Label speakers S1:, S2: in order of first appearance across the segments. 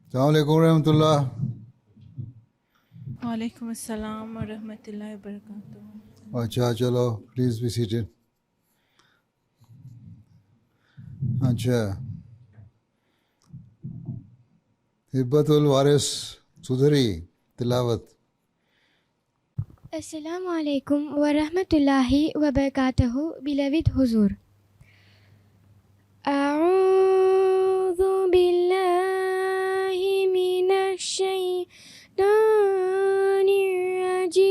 S1: السلام علیکم ورحمۃ اللہ.
S2: وعلیکم السلام ورحمۃ اللہ وبرکاتہ.
S1: اچھا چلو پلیز بی سیٹڈ. اچھا ہبت الوارث سدھری تلاوت.
S3: السلام علیکم ورحمۃ اللہ وبرکاتہ. beloved حضور، اعوذ باللہ من الشیطان الرجیم،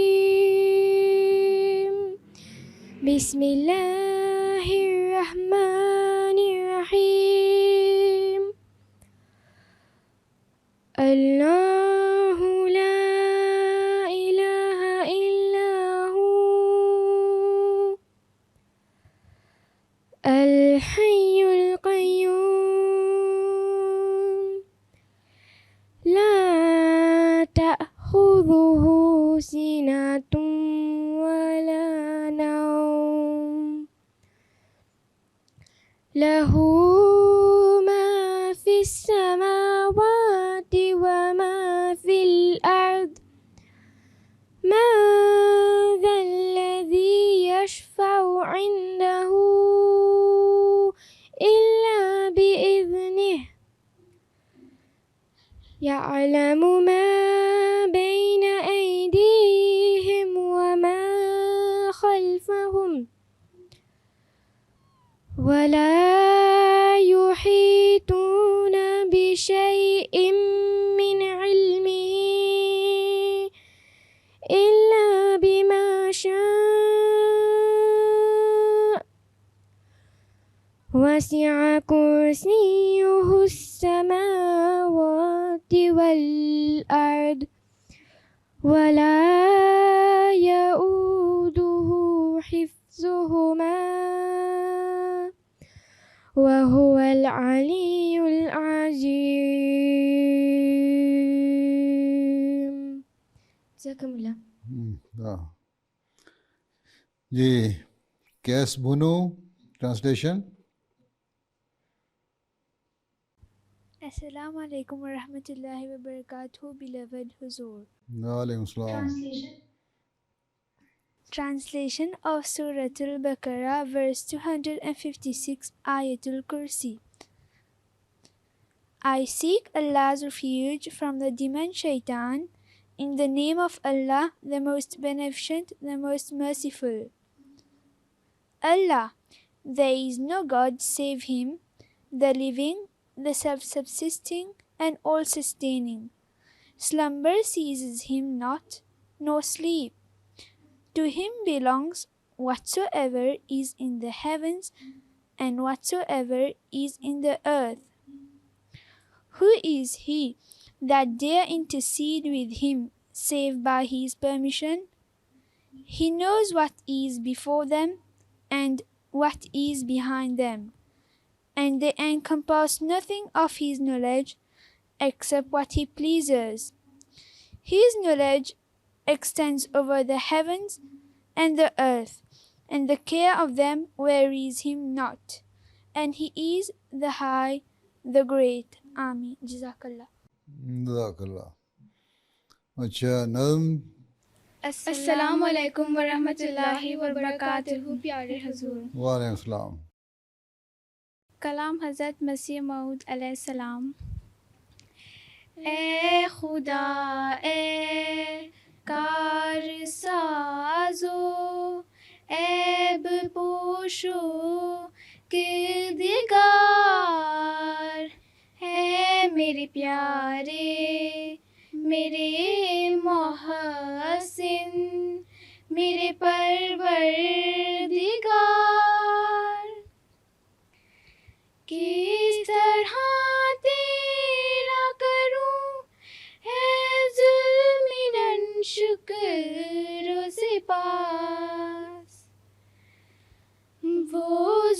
S3: بسم اللہ الرحمن الرحیم. اللہ لا الہ الا ہو الحی القیوم، لا تأخذہ سنۃ ولا نوم، لہ ما فی السماوات وما فی الارض، من ذا الذی یشفع عنده إلا بإذنه، يعلم ما بين أيديهم وما خلفهم، ولا يحيطون بشيء من علمه إلا بما شاء، وسع كرسيه السماوات والأرض، ولا يؤوده حفظهما، وهو العلي العظيم. جزاكم الله.
S1: جی کیس بھنو ٹرانسلیشن.
S4: السلام علیکم ورحمۃ اللہ وبرکاتہ. beloved حضور.
S1: وعلیکم السلام.
S4: Translation of Surah Al-Baqarah, verse 256, Ayatul Kursi. I seek Allah's refuge from the demon Shaitan, in the name of Allah, the most beneficent, the most merciful. Allah, there is no God save Him, the living, the self-subsisting, and all-sustaining. Slumber seizes Him not, nor sleep. To Him belongs whatsoever is in the heavens and whatsoever is in the earth. Who is he that dare intercede with Him save by His permission? He knows what is before them and what is behind them, and they encompass nothing of His knowledge except what He pleases. His knowledge extends over the heavens and the earth, and the care of them wearies Him not, and He is the High, the Great. Amin. Jazakallah.
S1: جزاک اللہ. اچھا نظم.
S5: السلام علیکم ورحمۃ اللہ وبرکاتہ. پیارے حضور،
S1: وعلیکم السلام.
S5: کلام حضرت مسیح موعود علیہ السلام. اے خدا، اے کار سازو، عیب پوشو کردگار، ہے میرے پیارے، میرے محسن، میرے پروردگار. کس طرح تیرا کروں ہے ظلم شکر و سپاس، وہ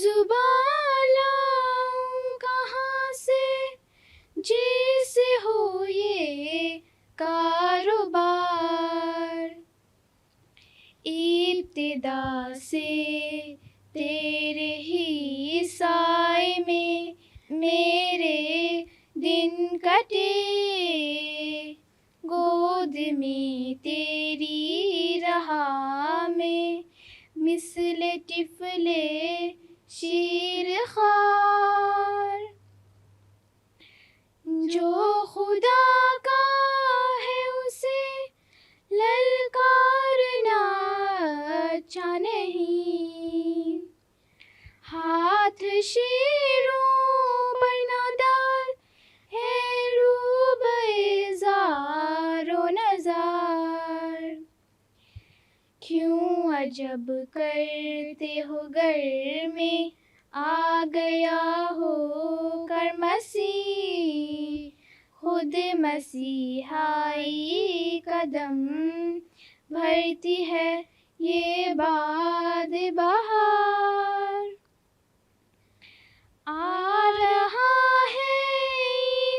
S5: زبان لاؤں کہاں سے جس ہو یہ کاروبار. ابتدا سے تیرے ہی سائے میں میرے دن کٹے گود میں تیری رہا میں مثل طفل شیر خوار. جو خدا کا ہے اسے للکارنا اچھا نہیں. ہاتھ شیروں پر نادار ہے روبے زار و نزار. کیوں عجب کرتے ہو گر میں آ گیا ہو کر مسیح. خود مسیحائی قدم بھرتی ہے یہ باد بہار. آ رہا ہے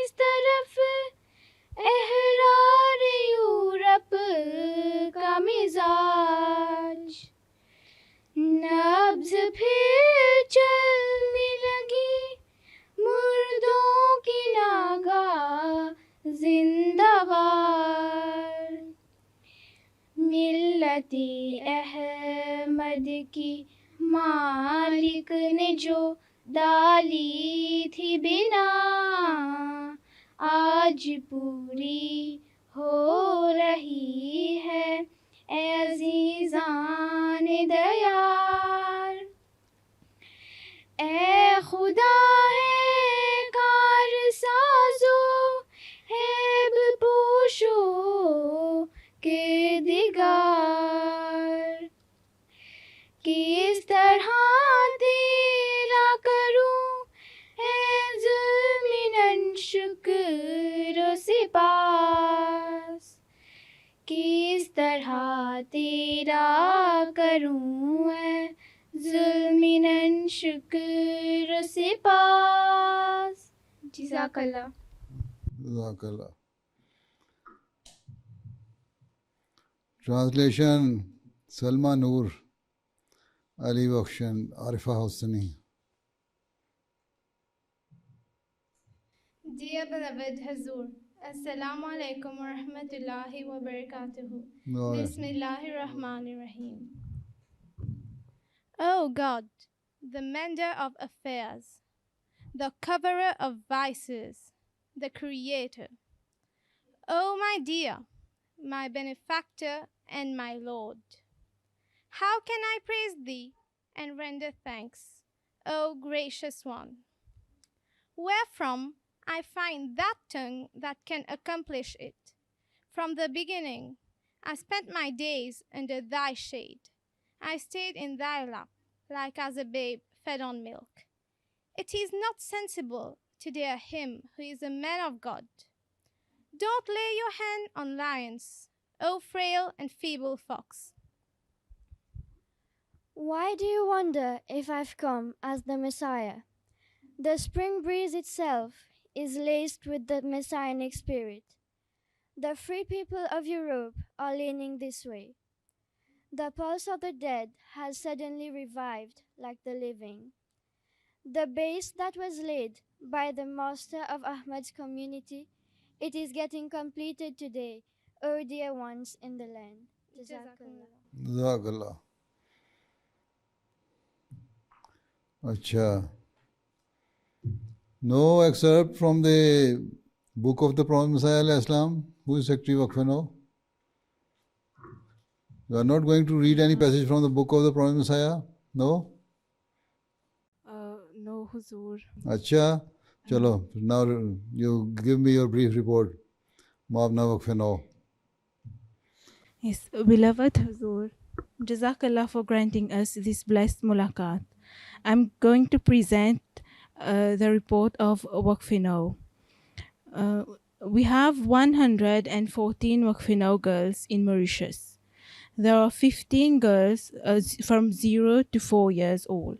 S5: اس طرف احرار یورپ کا مزاج. نبض پھر چلنے لگی مردوں کی ناگاہ زندہ بار. ملت احمد کی مالک نے جو ڈالی تھی بنا آج پوری ہو رہی ہے اے عزیزان دیار. اے خدا ہے کار سازو ہیب پوشو کردگار. کس طرح تیرا کروں اے ظلم شکر و سپاس. کس طرح تیرا کروں اے ظلم شکر و سپاس. جزاک اللہ.
S1: جزاک اللہ. Translation Salma Noor, Ali Bakhshan, Arifa Hasni.
S2: Dear beloved Hazur, Assalamu alaikum wa rahmatullahi wa barakatuhu. Bismillahir Rahmanir Rahim. O God, the mender of affairs, the coverer of vices, the creator. O my dear, my benefactor and my Lord, how can I praise thee and render thanks, O gracious one? Wherefrom I find that tongue that can accomplish it. From the beginning, I spent my days under thy shade. I stayed in thy lap, like as a babe fed on milk. It is not sensible to dare him who is a man of God. Don't lay your hand on lions, O frail and feeble fox.
S3: Why do you wonder if I've come as the Messiah? The spring breeze itself is laced with the messianic spirit. The free people of Europe are leaning this way. The pulse of the dead has suddenly revived like the living. The base that was laid by the master of Ahmad's community, it is getting completed today, O dear ones in the land. Jazakallah.
S1: جزاک اللہ. اچھا. No excerpt from the book of the Prophet Messiah alayhi salam. Who is Secretary Waqfe now? You are not going to read any passage from the book of the Prophet Messiah? No?
S2: No, Huzur.
S1: Acha, chalo. Now you give me your brief report. Maavna Waqfe now.
S2: Yes, beloved Huzur, Jazakallah for granting us this blessed mulaqat. I'm going to present the report of Waqfe now. We have 114 Waqfe now girls in Mauritius. There are 15 girls from 0 to 4 years old.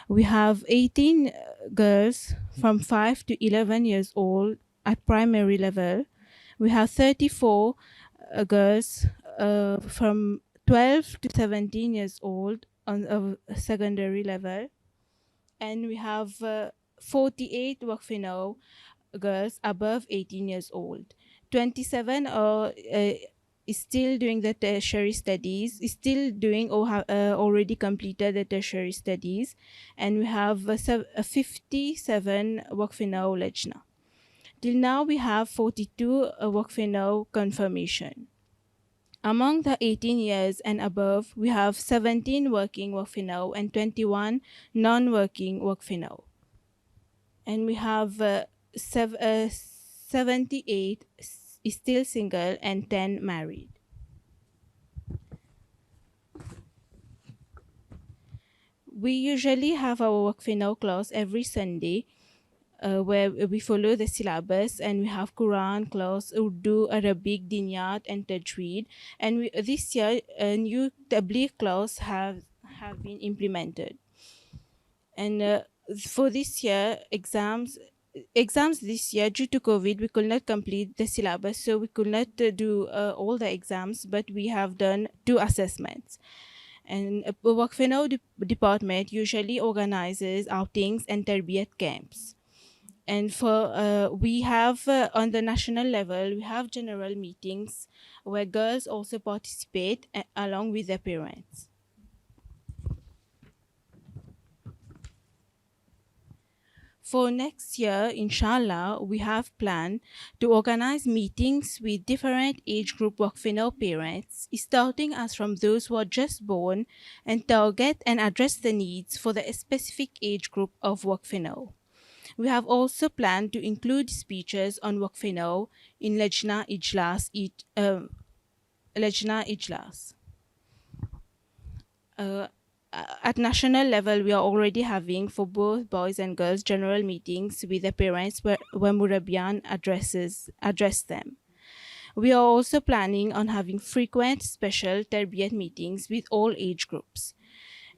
S2: We have 18 girls from 5 to 11 years old at primary level. We have 34 girls from 12 to 17 years old on a secondary level. And we have 48 Waqfe now girls above 18 years old.
S6: 27 is still doing the tertiary studies, is still doing or have already completed the tertiary studies, and we have 57 Waqfe now Lajna. Till now, we have 42 Waqfe now confirmation. Among the 18 years and above, we have 17 working Waqfe now and 21 non-working Waqfe now. And we have 78 is still single and 10 married. We usually have our Waqfe now class every Sunday, where we follow the syllabus, and we have Quran class, Urdu, Arabic, Diniyat, and Tajweed. And this year, a new Tabligh class have been implemented. And for this year, exams this year, due to COVID, we could not complete the syllabus, so we could not do all the exams, but we have done 2 assessments. And Waqfe now department usually organizes outings and tarbiyat camps. And for we have on the national level, we have general meetings where girls also participate along with their parents. For next year, inshallah, we have planned to organize meetings with different age group Waqfe now parents, starting as from those who are just born, and target and address the needs for the specific age group of Waqfe now. We have also planned to include speeches on Waqfe now in Lajna Ijlas. At national level, we are already having, for both boys and girls, general meetings with the parents where Murabiyan address them. We are also planning on having frequent special tarbiyat meetings with all age groups.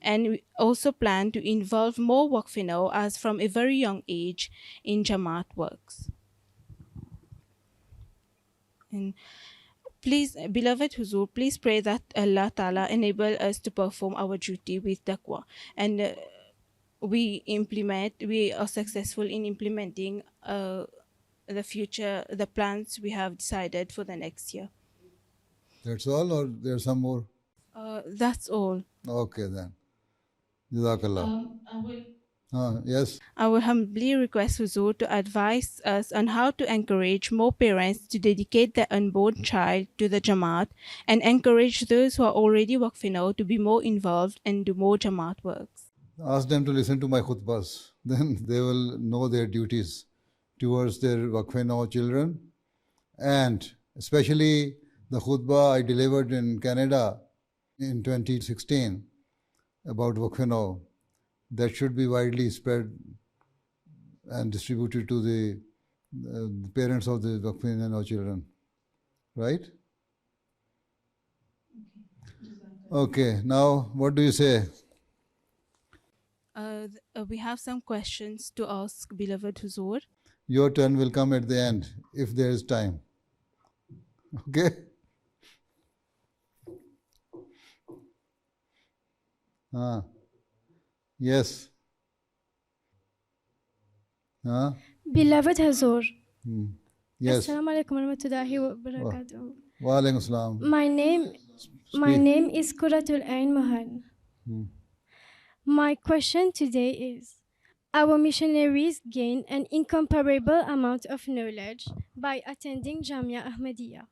S6: And we also plan to involve more Waqfe now as from a very young age in Jamaat works. And please, beloved Huzur, please pray that Allah Ta'ala enable us to perform our duty with taqwa. And we are successful in implementing the plans we have decided for the next year.
S1: That's all, or there's some more?
S6: That's all.
S1: Okay then. Jazakallah. Yes.
S6: I will humbly request Huzur to advise us on how to encourage more parents to dedicate their unborn child to the Jamaat, and encourage those who are already Waqfe now to be more involved and do more Jamaat works.
S1: Ask them to listen to my khutbahs. Then they will know their duties towards their Waqfe now children. And especially the khutbah I delivered in Canada in 2016 about Waqfe now, that should be widely spread and distributed to the parents of the Waqfe now children. Right? Okay, now what do you say?
S6: We have some questions to ask, beloved Huzur.
S1: Your turn will come at the end, if there is time. Okay? Yes.
S7: Beloved Hazur.
S1: Yes.
S7: Assalamu alaikum warahmatullahi wabarakatuh.
S1: Wa alaikum assalam.
S7: My name is Kuratul Ain Mohan. My question today is, our missionaries gain an incomparable amount of knowledge by attending Jamia Ahmadiyya.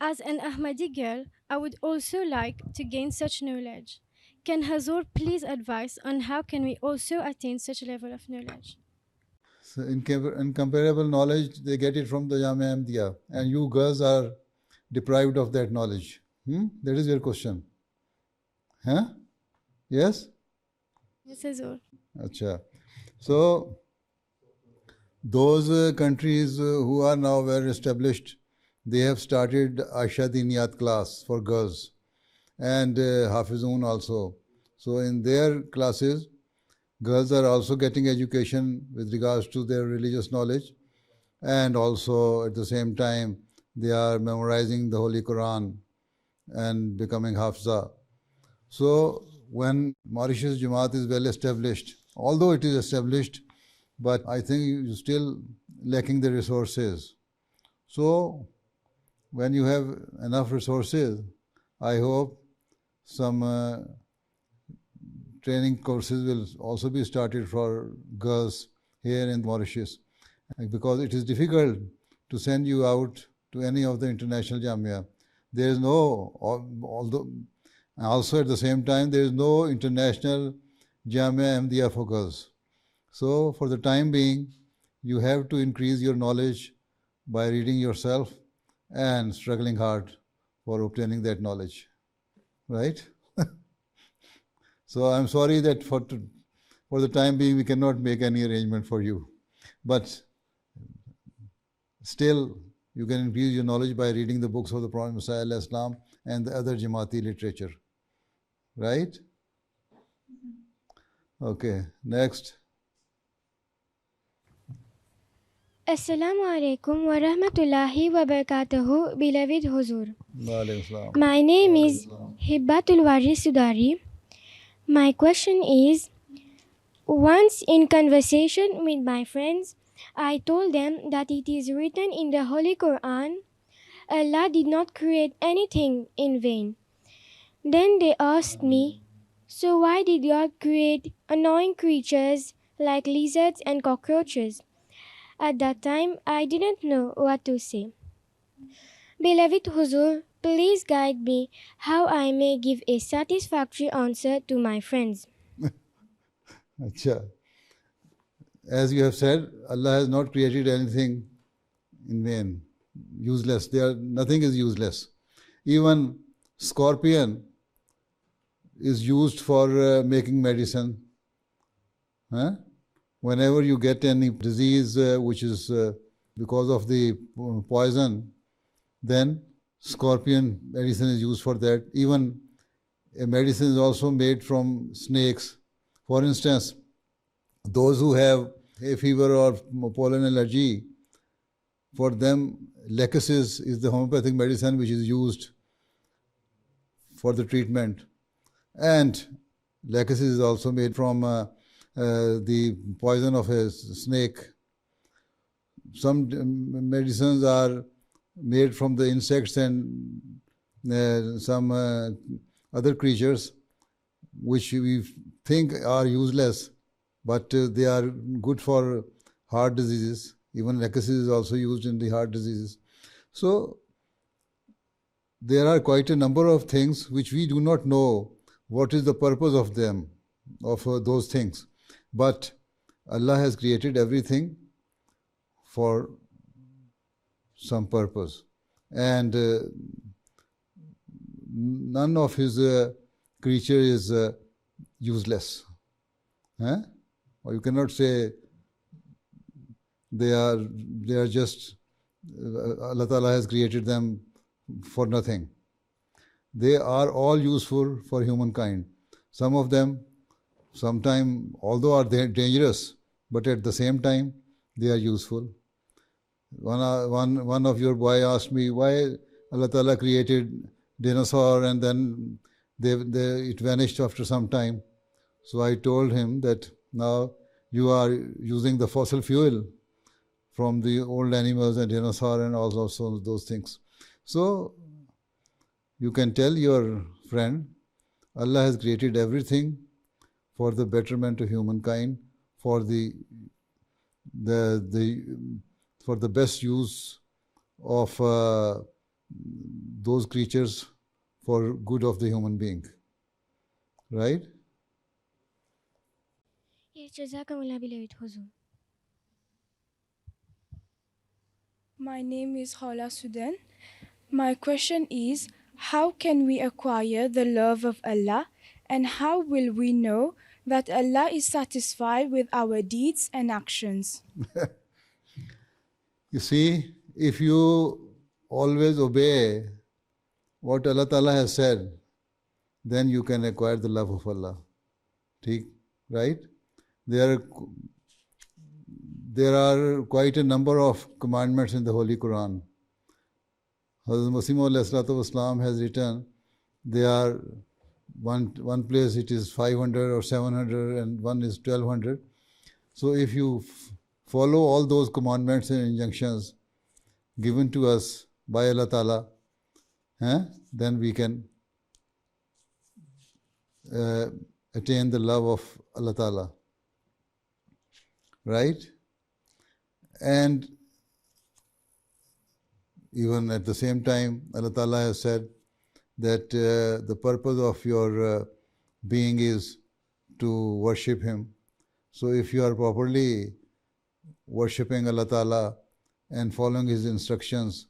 S7: As an Ahmadi girl, I would also like to gain such knowledge. Can Hazur please advise on how can we also attain such a level of knowledge?
S1: So incomparable knowledge, they get it from the Jamia Ahmadiyya, and you girls are deprived of that knowledge. That is your question. Huh? Yes?
S7: Yes, Hazur.
S1: Achha. So, those countries who are now well established, they have started Aisha Diniyat class for girls, and Hafizun also. So in their classes, girls are also getting education with regards to their religious knowledge, and also at the same time they are memorizing the Holy Quran and becoming Hafza. So when Mauritius Jamaat is well established, although it is established, but I think you're still lacking the resources. So when you have enough resources, I hope some training courses will also be started for girls here in Mauritius, because it is difficult to send you out to any of the international Jamia. There is no, although also at the same time, there is no international Jamia Ahmadiyya for girls. So for the time being, you have to increase your knowledge by reading yourself and struggling hard for obtaining that knowledge, right? So I'm sorry that for the time being we cannot make any arrangement for you, but still you can increase your knowledge by reading the books of the Prophet Messiah Islam and the other Jamaati literature, right? Okay, next.
S8: Assalamu alaikum wa rahmatullahi wa barakatuhu, beloved Huzur. My name is Hibbatul Wari Sudari. My question is, once in conversation with my friends, I told them that it is written in the Holy Quran, Allah did not create anything in vain. Then they asked me, so why did God create annoying creatures like lizards and cockroaches? At that time, I didn't know what to say. Beloved Huzur, please guide me how I may give a satisfactory answer to my friends.
S1: Achha. As you have said, Allah has not created anything in vain, useless. Nothing is useless. Even scorpion is used for making medicine. Huh? Whenever you get any disease which is because of the poison, then scorpion medicine is used for that. Even a medicine is also made from snakes. For instance, those who have hay fever or pollen allergy, for them lachesis is the homeopathic medicine which is used for the treatment. And lachesis is also made from the poison of a snake. Some medicines are made from the insects and some other creatures which we think are useless, but they are good for heart diseases. Even lachesis is also used in the heart diseases. So there are quite a number of things which we do not know what is the purpose of them, of those things. But Allah has created everything for some purpose, and none of His creature is useless. Or you cannot say they are just Allah Ta'ala has created them for nothing. They are all useful for humankind. Some of them, sometime, although are they dangerous, but at the same time they are useful. One of your boy asked me why Allah Ta'ala created dinosaur and then it vanished after some time. So I told him that now you are using the fossil fuel from the old animals and dinosaur and all of those things. So you can tell your friend, Allah has created everything for the betterment of humankind, for the best use of those creatures for good of the human being. Right?
S8: Yes, Jazakumullah beloved Huzur.
S4: My name is Hala Sudan. My question is, how can we acquire the love of Allah, and how will we know that Allah is satisfied with our deeds and actions?
S1: You see, if you always obey what Allah Ta'ala has said, then you can acquire the love of Allah. Right? There are quite a number of commandments in the Holy Quran. Hazrat Masih Maud has written, they are one place it is 500 or 700 and one is 1200. So if you follow all those commandments and injunctions, given to us by Allah Ta'ala, then we can attain the love of Allah Ta'ala. Right? And even at the same time, Allah Ta'ala has said that the purpose of your being is to worship Him. So if you are properly worshipping Allah Ta'ala and following His instructions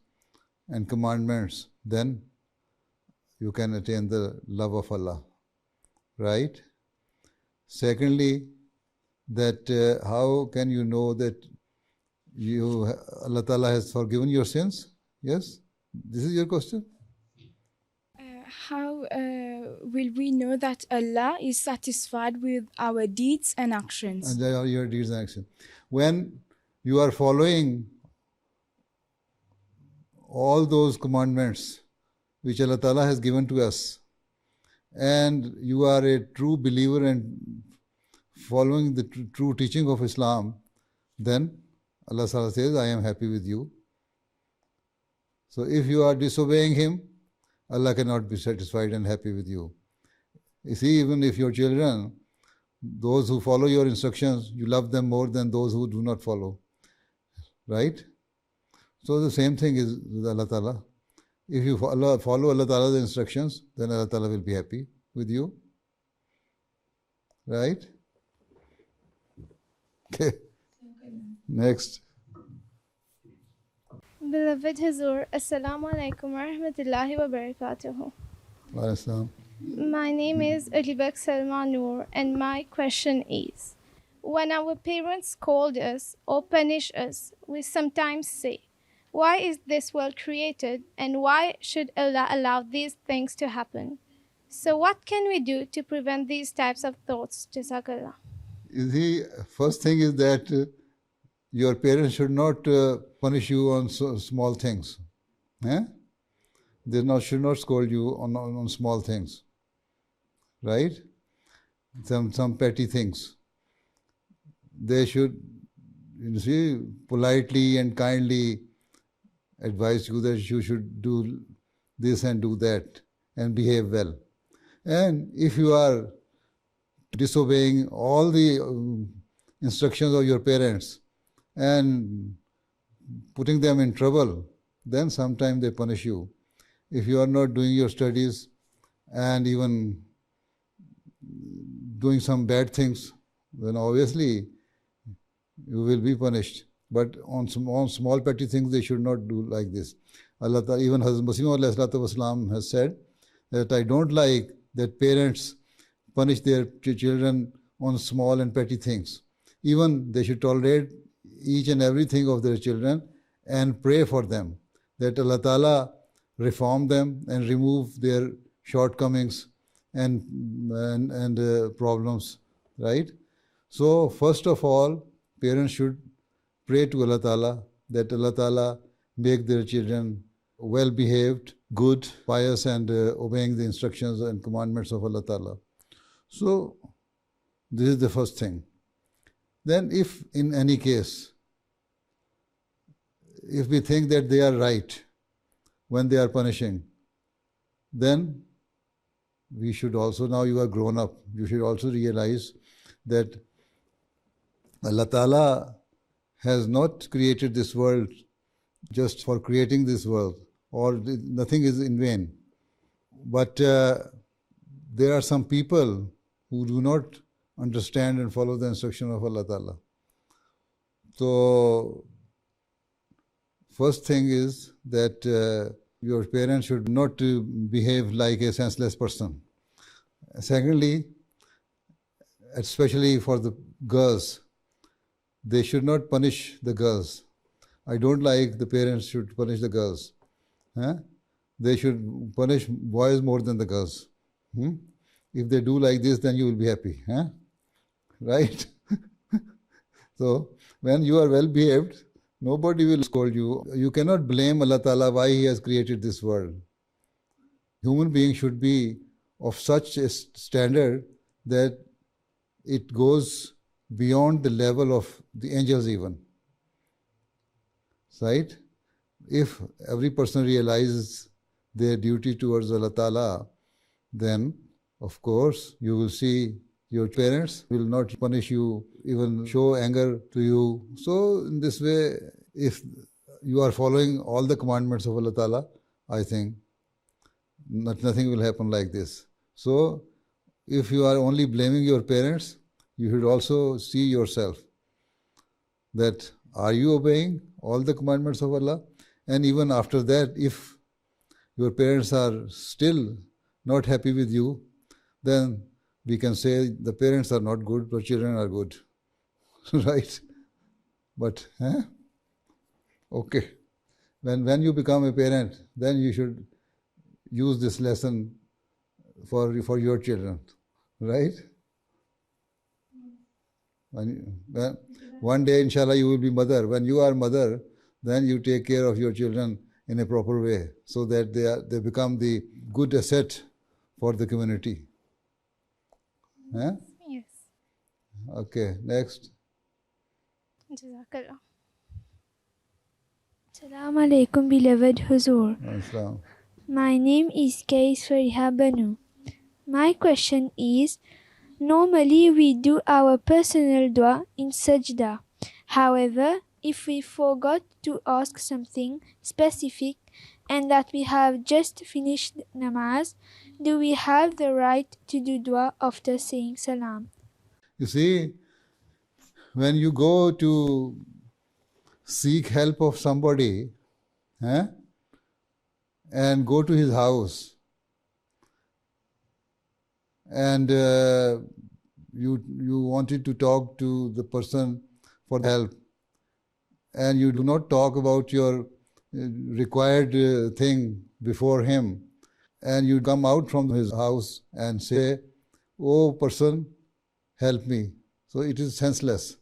S1: and commandments, then you can attain the love of Allah. Right? Secondly, that how can you know that Allah Ta'ala has forgiven your sins? Yes? This is your question?
S5: How will we know that Allah is satisfied with our deeds and actions?
S1: And your deeds and actions. When you are following all those commandments which Allah Ta'ala has given to us, and you are a true believer and following the true teaching of Islam, then Allah Ta'ala says, I am happy with you. So if you are disobeying Him, Allah cannot be satisfied and happy with you. You see, even if your children, those who follow your instructions, you love them more than those who do not follow. Right? So the same thing is with Allah Ta'ala. If you follow Allah Ta'ala's instructions, then Allah Ta'ala will be happy with you. Right? Okay. Next.
S2: Beloved Hazur, Assalamu alaikum wa rahmatullahi wa barakatuhu. My name is Alibak Salma Noor, and my question is, when our parents scold us or punish us, we sometimes say, why is this world created and why should Allah allow these things to happen? So what can we do to prevent these types of thoughts? Jazakallah.
S1: You see, first thing is that your parents should not punish you on small things. They should not scold you on small things. Right? Some petty things. They should, you see, politely and kindly advise you that you should do this and do that and behave well. And if you are disobeying all the instructions of your parents and putting them in trouble, then sometimes they punish you. If you are not doing your studies and even doing some bad things, then obviously you will be punished. But on small petty things, they should not do like this. Allah Ta'ala, even Hazrat Masih has said that I don't like that parents punish their children on small and petty things. Even they should tolerate each and everything of their children and pray for them, that Allah Ta'ala reform them and remove their shortcomings and problems, right? So first of all, parents should pray to Allah Ta'ala that Allah Ta'ala make their children well behaved, good, pious, and obeying the instructions and commandments of Allah Ta'ala. So this is the first thing. Then if in any case, if we think that they are right when they are punishing, then we should also, now you are grown up, you should also realize that Allah Ta'ala has not created this world just for creating this world, or nothing is in vain. But there are some people who do not understand and follow the instruction of Allah Ta'ala. So first thing is that your parents should not behave like a senseless person. Secondly, especially for the girls, they should not punish the girls. I don't like the parents should punish the girls. They should punish boys more than the girls. If they do like this, then you will be happy. Right? So, when you are well behaved, nobody will scold you. You cannot blame Allah Ta'ala why He has created this world. Human beings should be of such a standard that it goes beyond the level of the angels even. Right? if every person realizes their duty towards Allah Ta'ala, then of course you will see your parents will not punish you, even show anger to you. So in this way, if you are following all the commandments of Allah Ta'ala, I think nothing will happen like this. So if you are only blaming your parents, you should also see yourself that are you obeying all the commandments of Allah? And even after that, if your parents are still not happy with you, then we can say the parents are not good, but children are good. Right? But, okay. When you become a parent, then you should use this lesson for your children. Right? One day, inshallah, you will be mother. When you are mother, then you take care of your children in a proper way so that they become the good asset for the community. Huh?
S2: Yes.
S1: Okay, next.
S2: Jazakallah.
S4: Assalamu alaikum, beloved Huzur.
S1: Assalam.
S4: My name is Kais Fariha Banu. My question is, normally we do our personal dua in sajda. However, if we forgot to ask something specific and that we have just finished namaz, do we have the right to do dua after saying salam?
S1: You see, when you go to seek help of somebody, and go to his house, and you wanted to talk to the person for help, and you do not talk about your required thing before him, and you come out from his house and say, "Oh person, help me." So it is senseless.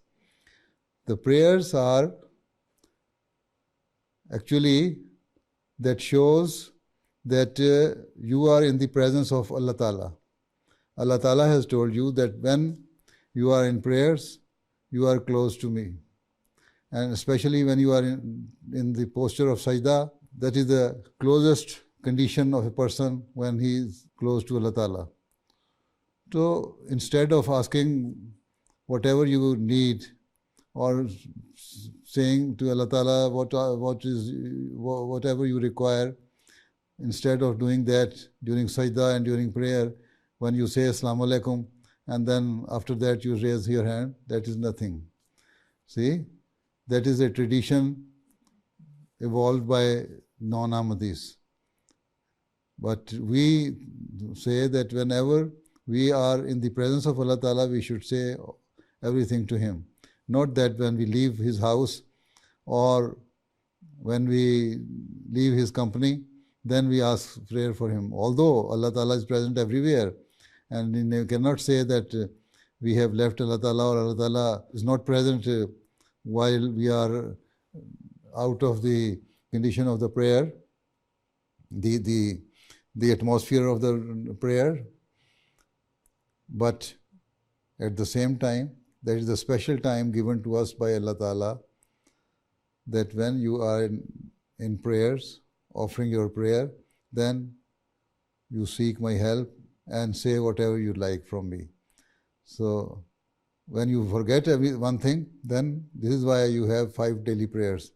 S1: The prayers are actually that shows that you are in the presence of Allah Ta'ala. Allah Ta'ala has told you that when you are in prayers, you are close to me. And especially when you are in the posture of sajda, that is the closest condition of a person when he is close to Allah Ta'ala. So instead of asking whatever you need or saying to Allah Ta'ala whatever you require, instead of doing that during sajda and during prayer, when you say Assalamu alaikum and then after that you raise your hand, that is nothing. See, that is a tradition evolved by non-Ahmadis. But we say that whenever we are in the presence of Allah Ta'ala, we should say everything to Him. Not that when we leave His house or when we leave His company, then we ask prayer for Him. Although Allah Ta'ala is present everywhere, and you cannot say that we have left Allah Ta'ala or Allah Ta'ala is not present while we are out of the condition of the prayer, the atmosphere of the prayer. But at the same time, there is a special time given to us by Allah Ta'ala that when you are in prayers, offering your prayer, then you seek my help and say whatever you like from me. So when you forget one thing, then this is why you have 5 daily prayers.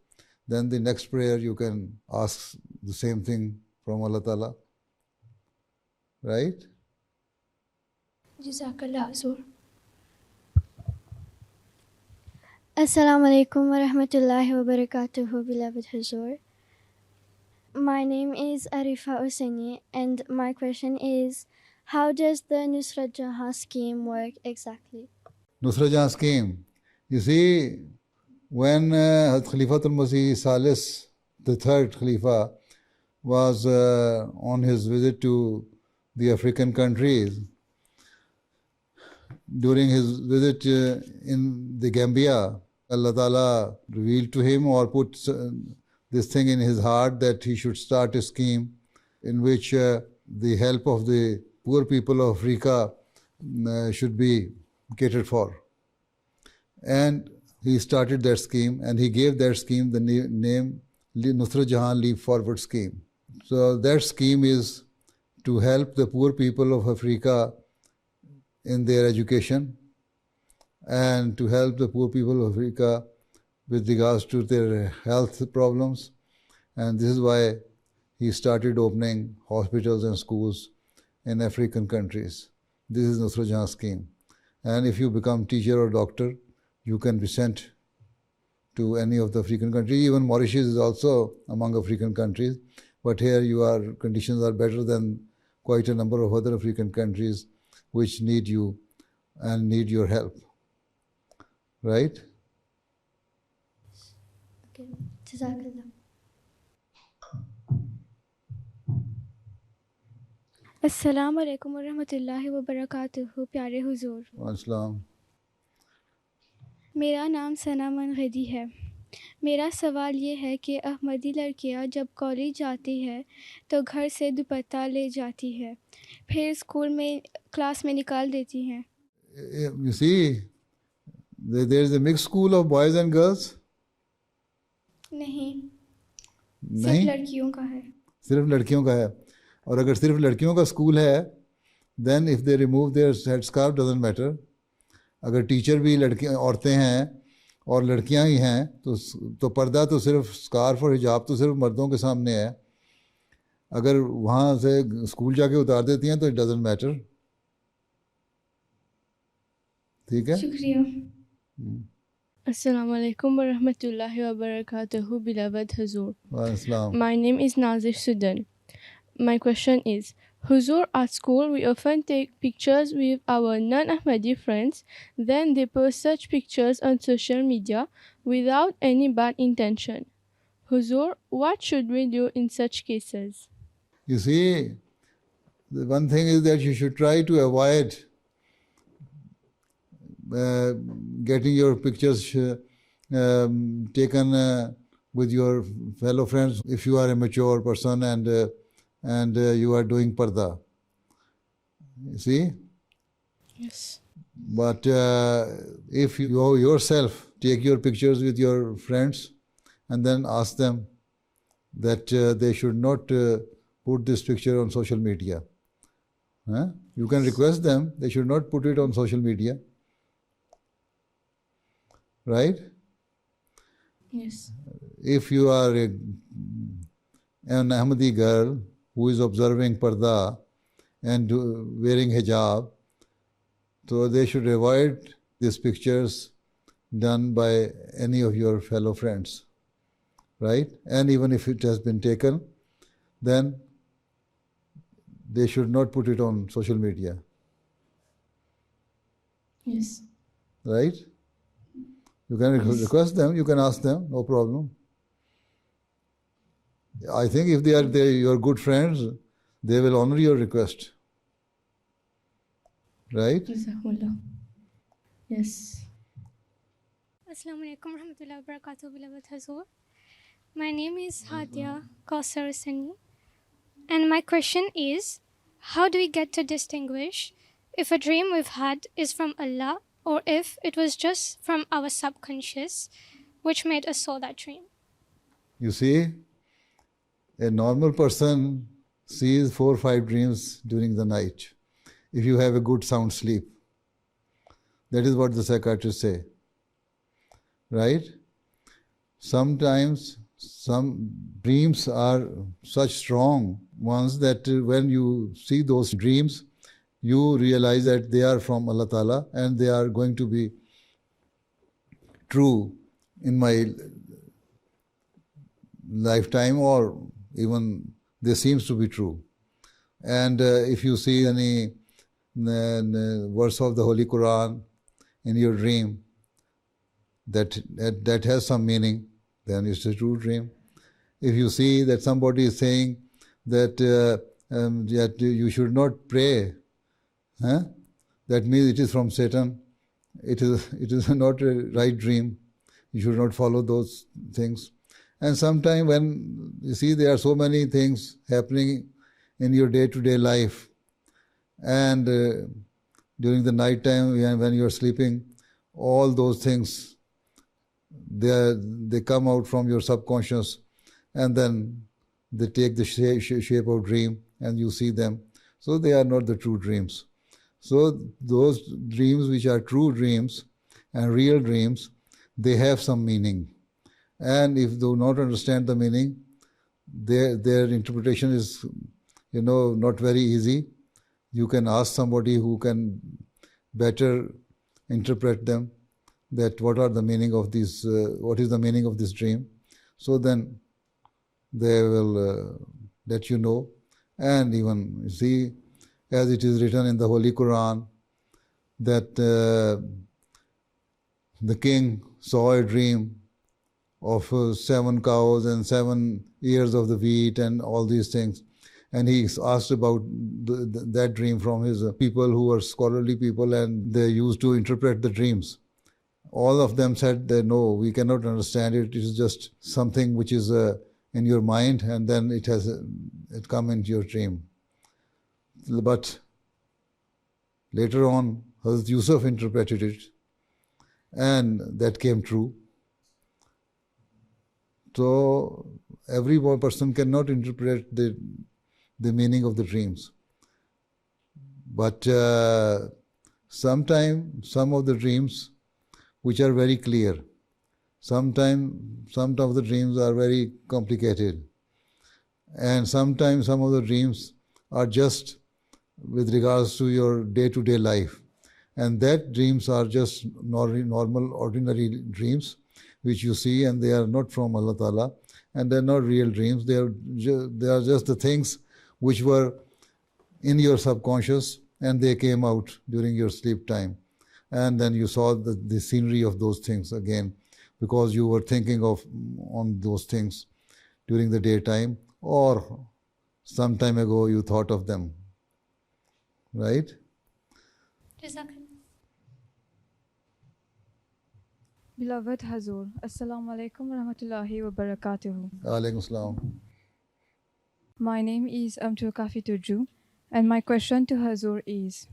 S1: Then the next prayer you can ask the same thing from Allah Ta'ala. Right?
S4: Jazakallah Huzur.
S3: Assalamu alaikum wa rahmatullahi wa barakatuhu, beloved Huzur. My name is Arifa Hussaini and my question is, how does the Nusrat Jahan scheme work exactly?
S1: Nusrat Jahan scheme. You see, when Khalifatul Masih Salis, the third Khalifa, was on his visit to the African countries, during his visit in the Gambia, Allah Ta'ala revealed to him or put this thing in his heart that he should start a scheme in which the help of the poor people of Africa should be catered for. And he started that scheme, and he gave that scheme the name Nusrat Jahan Leap Forward scheme. So that scheme is to help the poor people of Africa in their education and to help the poor people of Africa with regards to their health problems. And this is why he started opening hospitals and schools in African countries. This is Nusrat Jahan scheme. And if you become teacher or doctor, you can be sent to any of the African countries. Even Mauritius is also among African countries. But here conditions are better than quite a number of other African countries which need you and need your help. Right?
S3: Okay. Jazakallah.
S4: अस्सलाम वालेकुम वरहमतुल्लाहि वबरकातुहू। प्यारे हुजूर,
S1: Assalaम.
S4: मेरा नाम सना मनगदी है। मेरा सवाल ये है कि अहमदी लड़कियां जब कॉलेज जाती है तो घर से दुपट्टा ले जाती है, फिर स्कूल में क्लास में निकाल देती हैं।
S1: You see, there is a mixed school of boys and girls.
S4: नहीं, सिर्फ
S1: नहीं,
S4: लड़कियों का है।
S1: सिर्फ लड़कियों का है. और अगर सिर्फ लड़कियों का स्कूल है, then if they remove their headscarf doesn't matter. अगर टीचर भी लड़कियां औरतें हैं और लड़कियां ही हैं तो पर्दा तो सिर्फ स्कार्फ और हिजाब तो सिर्फ मर्दों के सामने है. अगर वहाँ से स्कूल जाके उतार देती हैं तो it doesn't matter. ठीक है?
S4: शुक्रिया।
S9: Assalamu alaikum wa rahmatullahi wa barakatuhu, beloved Huzur.
S1: Assalaam.
S9: My name is Nazir Sudan. My question is, Huzur, at school we often take pictures with our non-Ahmadi friends, then they post such pictures on social media without any bad intention. Huzur, what should we do in such cases?
S1: You see, the one thing is that you should try to avoid getting your pictures taken with your fellow friends if you are a mature person and you are doing parda. You see?
S9: Yes.
S1: But if you yourself take your pictures with your friends and then ask them that they should not put this picture on social media. You can request them, they should not put it on social media. Right?
S9: Yes.
S1: If you are an Ahmadi girl who is observing parda and wearing hijab, so they should avoid these pictures done by any of your fellow friends. Right? And even if it has been taken, then they should not put it on social media.
S9: Yes.
S1: Right? You can request them, you can ask them, no problem. I think if they are your good friends, they will honor your request. Right?
S9: Jazakumullah. Yes.
S10: Assalamu alaikum warahmatullahi wabarakatuh, beloved Huzur. My name is Hadia Kausar Sani, and my question is, how do we get to distinguish if a dream we've had is from Allah or if it was just from our subconscious which made us saw that dream?
S1: You see, a normal person sees 4 or 5 dreams during the night if you have a good sound sleep. That is what the psychiatrists say. Right? Sometimes some dreams are such strong ones that when you see those dreams, you realize that they are from Allah Ta'ala and they are going to be true in my lifetime, or even they seems to be true. And if you see any verse of the Holy Quran in your dream that has some meaning, then it's a true dream. If you see that somebody is saying that you should not pray, that means it is from Satan. It is not a right dream. You should not follow those things. And sometimes when you see there are so many things happening in your day-to-day life, and during the night time when you are sleeping, all those things they come out from your subconscious, and then they take the shape of dream and you see them. So they are not the true dreams. So those dreams which are true dreams and real dreams, they have some meaning. And if they do not understand the meaning, their interpretation is, not very easy. You can ask somebody who can better interpret them, that what are the meaning of these, what is the meaning of this dream. So then they will let you know. And even, you see, as it is written in the Holy Quran, that the king saw a dream of 7 cows and 7 ears of the wheat and all these things. And he asked about that dream from his people who were scholarly people, and they used to interpret the dreams. All of them said that no, we cannot understand it. It is just something which is in your mind, and then it come into your dream. But later on, Hazrat Yusuf interpreted it, and that came true. So every person cannot interpret the meaning of the dreams. But sometimes some of the dreams which are very clear, sometimes some of the dreams are very complicated, and sometimes some of the dreams are just with regards to your day-to-day life. And that dreams are just normal, ordinary dreams which you see, and they are not from Allah Ta'ala, and they are not real dreams. They are just the things which were in your subconscious, and they came out during your sleep time. And then you saw the scenery of those things again, because you were thinking on those things during the daytime, or some time ago you thought of them. Right?
S11: Beloved Hazur, Assalamu alaikum wa rahmatullahi wa barakatuhu.
S1: Alaikum salam.
S11: My name is Amtul Kafi Turju, and my question to Hazur is,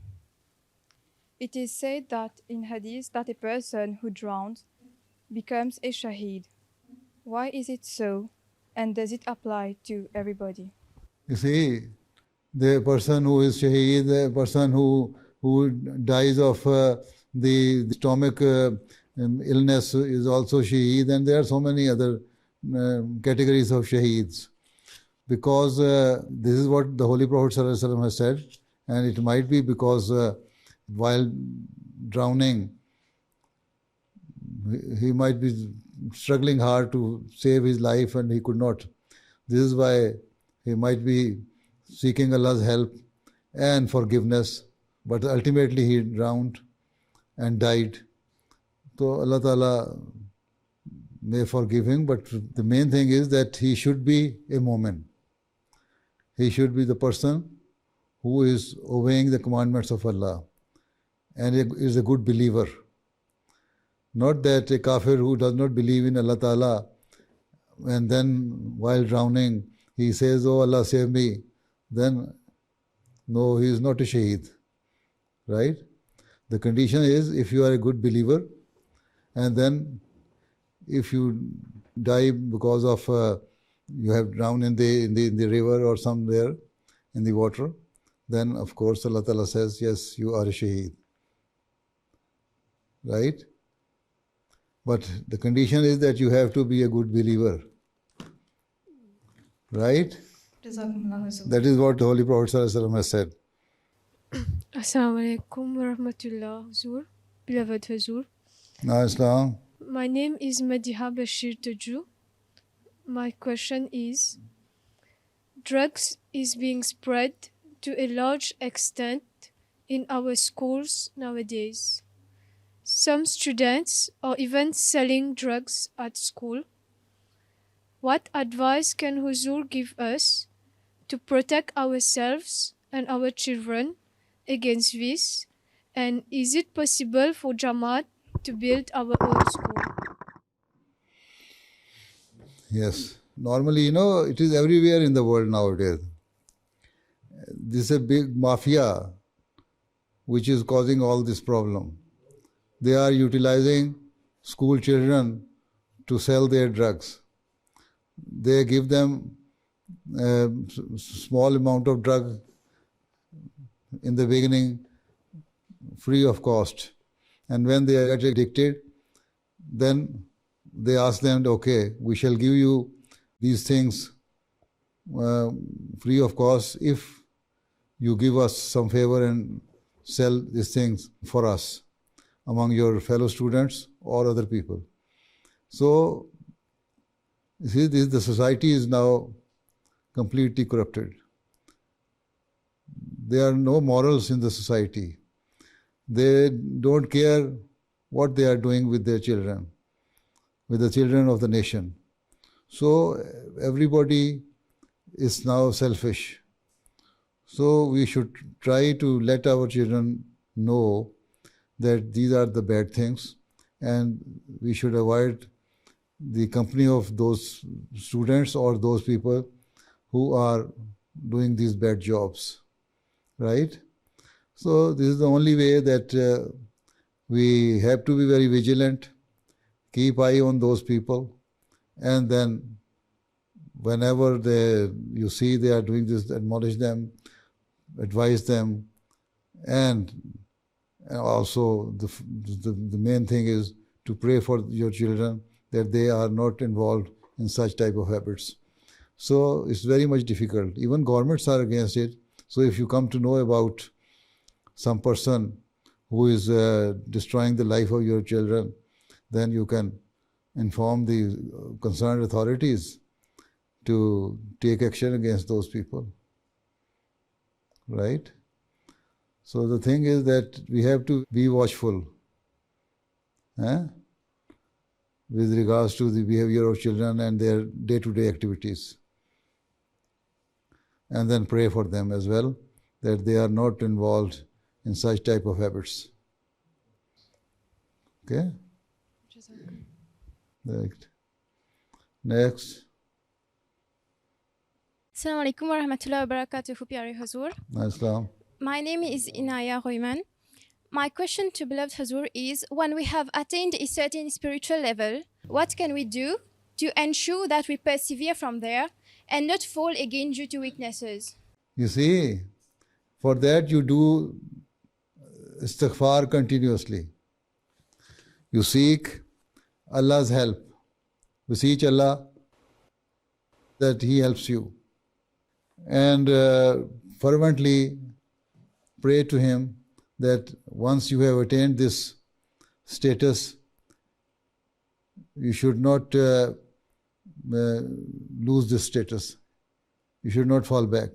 S11: it is said that in Hadith that a person who drowns becomes a shaheed. Why is it so, and does it apply to everybody?
S1: You see, the person who is shaheed, the person who dies of the stomach illness is also shaheed, and there are so many other categories of shaheeds. Because this is what the Holy Prophet ﷺ has said, and it might be because while drowning, he might be struggling hard to save his life and he could not. This is why he might be seeking Allah's help and forgiveness, but ultimately he drowned and died. So Allah Ta'ala may forgive him, but the main thing is that he should be a mu'min. He should be the person who is obeying the commandments of Allah and is a good believer. Not that a kafir who does not believe in Allah Ta'ala, and then while drowning he says, "Oh Allah, save me," then no, he is not a shaheed. Right? The condition is if you are a good believer, and then if you die because of you have drowned in the river or somewhere in the water, then of course Allah Ta'ala says, yes, you are a shaheed. Right? But the condition is that you have to be a good believer. Right? That is what the Holy Prophet ﷺ has said.
S9: Assalamu alaikum wa rahmatullah, Huzur, beloved Huzur.
S1: Islam.
S9: My name is Madiha Bashir Tuju. My question is, drugs is being spread to a large extent in our schools nowadays. Some students are even selling drugs at school. What advice can Huzur give us to protect ourselves and our children against this? And is it possible for Jamaat to build our own school?
S1: Yes. Normally, it is everywhere in the world nowadays. This is a big mafia which is causing all this problem. They are utilizing school children to sell their drugs. they give them a small amount of drug in the beginning free of cost. And when they get addicted, then they ask them, okay, we shall give you these things free of cost if you give us some favor and sell these things for us among your fellow students or other people. So, you see, the society is now completely corrupted. There are no morals in the society. They don't care what they are doing with their children, with the children of the nation. So everybody is now selfish. So we should try to let our children know that these are the bad things, and we should avoid the company of those students or those people who are doing these bad jobs, right? So this is the only way that we have to be very vigilant, keep eye on those people, and then whenever you see they are doing this, admonish them, advise them, and also the main thing is to pray for your children that they are not involved in such type of habits. So it's very much difficult. Even governments are against it. So if you come to know about some person who is destroying the life of your children, then you can inform the concerned authorities to take action against those people, right? So the thing is that we have to be watchful with regards to the behavior of children and their day-to-day activities. And then pray for them as well, that they are not involved in such type of habits. Okay? Right. Next.
S12: Assalamu alaikum wa rahmatullahi wa barakatuhu, Pyare Hazur.
S1: Assalam.
S12: My name is Inaya Royman. My question to beloved Hazur is, when we have attained a certain spiritual level, what can we do to ensure that we persevere from there and not fall again due to weaknesses?
S1: You see, for that you do istighfar continuously. You seek Allah's help. Beseech Allah that He helps you. And fervently pray to Him that once you have attained this status, you should not lose this status. You should not fall back.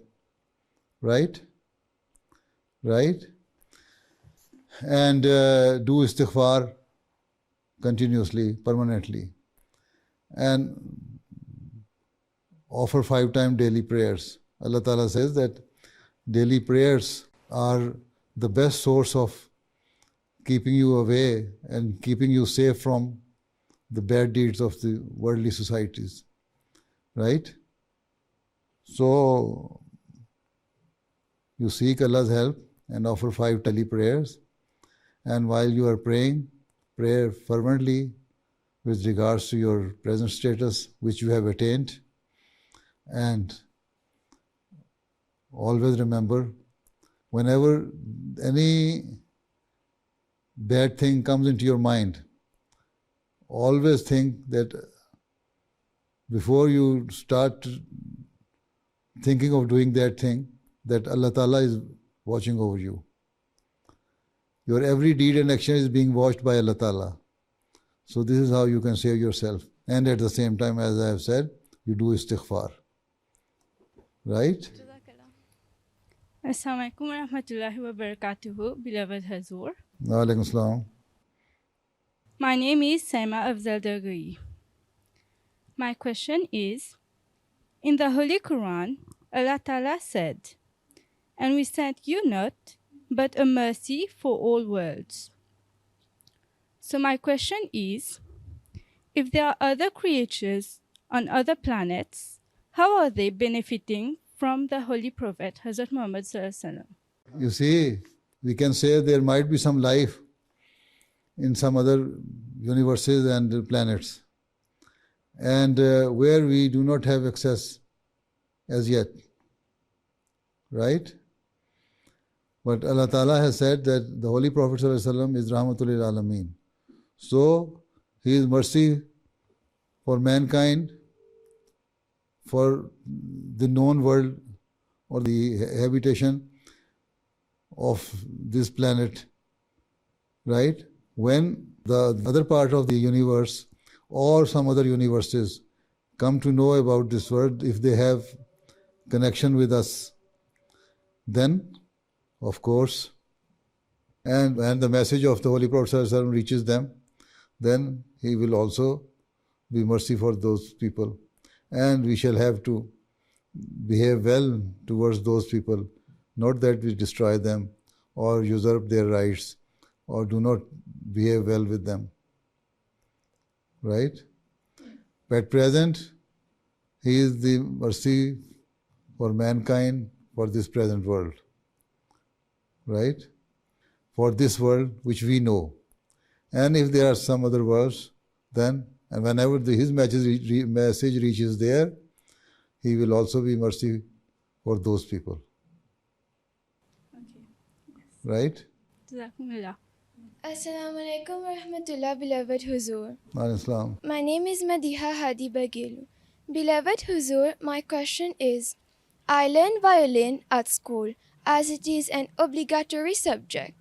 S1: Right? Right? And do istighfar continuously, permanently. And offer 5 times daily prayers. Allah Ta'ala says that daily prayers are the best source of keeping you away and keeping you safe from the bad deeds of the worldly societies. Right? So, you seek Allah's help and offer 5 daily prayers. And while you are praying, pray fervently with regards to your present status which you have attained. And always remember, whenever any bad thing comes into your mind, always think that before you start thinking of doing that thing, that Allah Ta'ala is watching over you. Your every deed and action is being watched by Allah Ta'ala. So this is how you can save yourself. And at the same time, as I have said, you do istighfar. Right?
S6: Assalamu alaikum wa rahmatullahi wa barakatuhu, beloved Hazur.
S1: Wa alaikum assalam.
S6: My name is Saima Afzal Dargui. My question is, in the Holy Quran, Allah Ta'ala said, "And we sent you not, but a mercy for all worlds." So my question is, if there are other creatures on other planets, how are they benefiting from the Holy Prophet, Hazrat Muhammad Sallallahu Alaihi Wasallam?
S1: You see, we can say there might be some life in some other universes and planets. and where we do not have access as yet, right? But Allah Ta'ala has said that the Holy Prophet ﷺ is Rahmatul lil Alameen. So, he is mercy for mankind, for the known world or the habitation of this planet, right? When the other part of the universe or some other universes come to know about this world, if they have connection with us, then, of course, and the message of the Holy Prophet ﷺ reaches them, then he will also be mercy for those people. And we shall have to behave well towards those people, not that we destroy them or usurp their rights or do not behave well with them. Right? But at present, he is the mercy for mankind, for this present world. Right? For this world which we know. And if there are some other worlds, then, and whenever his message reaches there, he will also be mercy for those people.
S6: Okay.
S1: Right?
S8: Assalamu alaikum wa rahmatullah, beloved Huzur.
S1: Islam.
S8: My name is Madiha Hadi Bagelu. Beloved Huzur, my question is, I learn violin at school as it is an obligatory subject,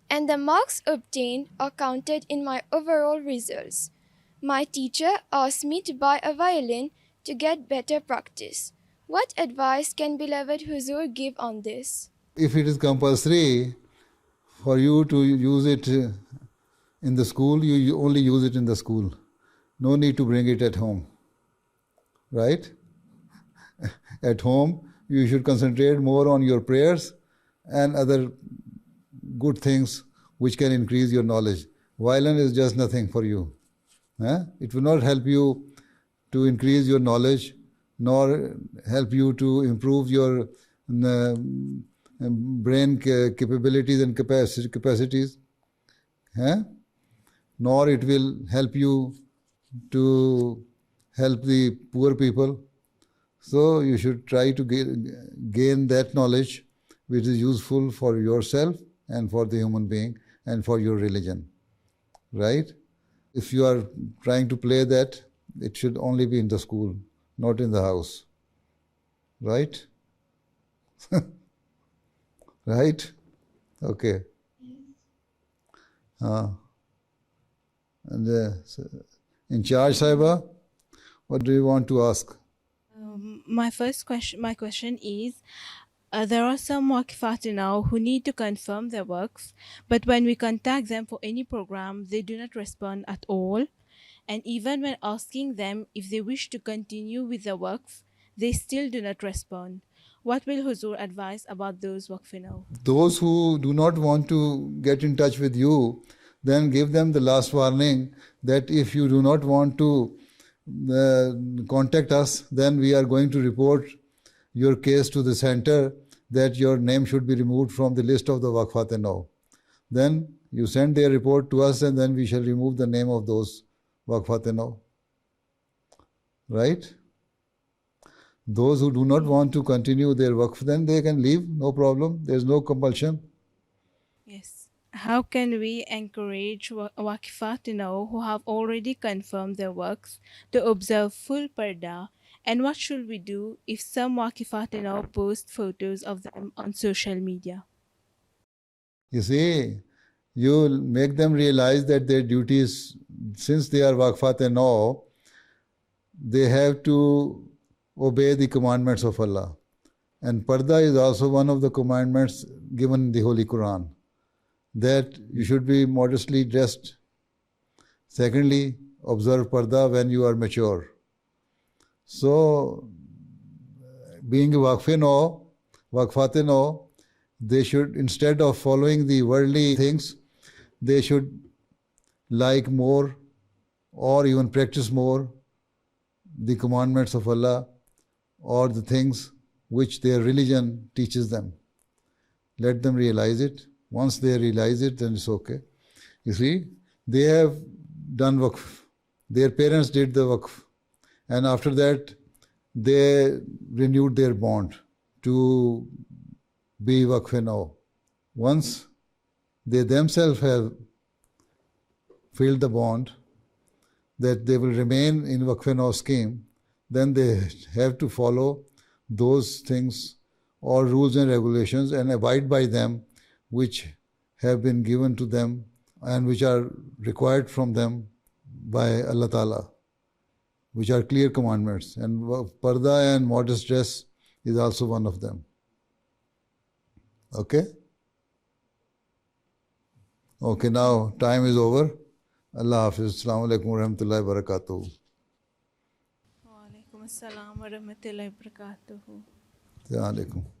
S8: and the marks obtained are counted in my overall results. My teacher asked me to buy a violin to get better practice. What advice can beloved Huzur give on this?
S1: If it is compulsory for you to use it in the school, you only use it in the school. No need to bring it at home. Right? At home, you should concentrate more on your prayers and other good things which can increase your knowledge. Violin is just nothing for you. It will not help you to increase your knowledge, nor help you to improve your brain capabilities and capacities. Nor it will help you to help the poor people. So you should try to gain that knowledge which is useful for yourself and for the human being and for your religion. Right? If you are trying to play that, it should only be in the school, not in the house. Right? Right? Okay. And in charge, Saiba, what do you want to ask?
S6: My question is, there are some Waqfat now who need to confirm their works, but when we contact them for any program, they do not respond at all. And even when asking them if they wish to continue with the Waqf, they still do not respond. What will Huzur advise about those Waqf now?
S1: Those who do not want to get in touch with you, then give them the last warning that if you do not want to contact us, then we are going to report your case to the center that your name should be removed from the list of the Waqfat now. Then you send their report to us and then we shall remove the name of those Waqfat now. Right? Those who do not want to continue their Waqf, then they can leave, no problem. There is no compulsion.
S6: Yes. How can we encourage Waqfat now who have already confirmed their works to observe full parda? And what should we do if some Waqfat now post photos of them on social media?
S1: You see, you make them realize that their duties, since they are Waqfat now, they have to obey the commandments of Allah. And parda is also one of the commandments given in the Holy Quran, that you should be modestly dressed. Secondly, observe parda when you are mature. So, being a Waqfat now, they should, instead of following the worldly things, they should like more or even practice more the commandments of Allah or the things which their religion teaches them. Let them realize it. Once they realize it, then it's okay. You see, they have done Waqf. Their parents did the Waqf. And after that, they renewed their bond to be Waqfe now. Once they themselves have filled the bond that they will remain in Waqfe now scheme, then they have to follow those things or rules and regulations and abide by them which have been given to them and which are required from them by Allah Ta'ala, which are clear commandments. And parda and modest dress is also one of them. Okay? Okay, now time is over. Allah Hafiz. Assalamu alaikum wa rahmatullahi wa barakatuh.
S6: Wa alaikum assalam wa rahmatullahi wa barakatuh.
S1: Assalamu alaikum.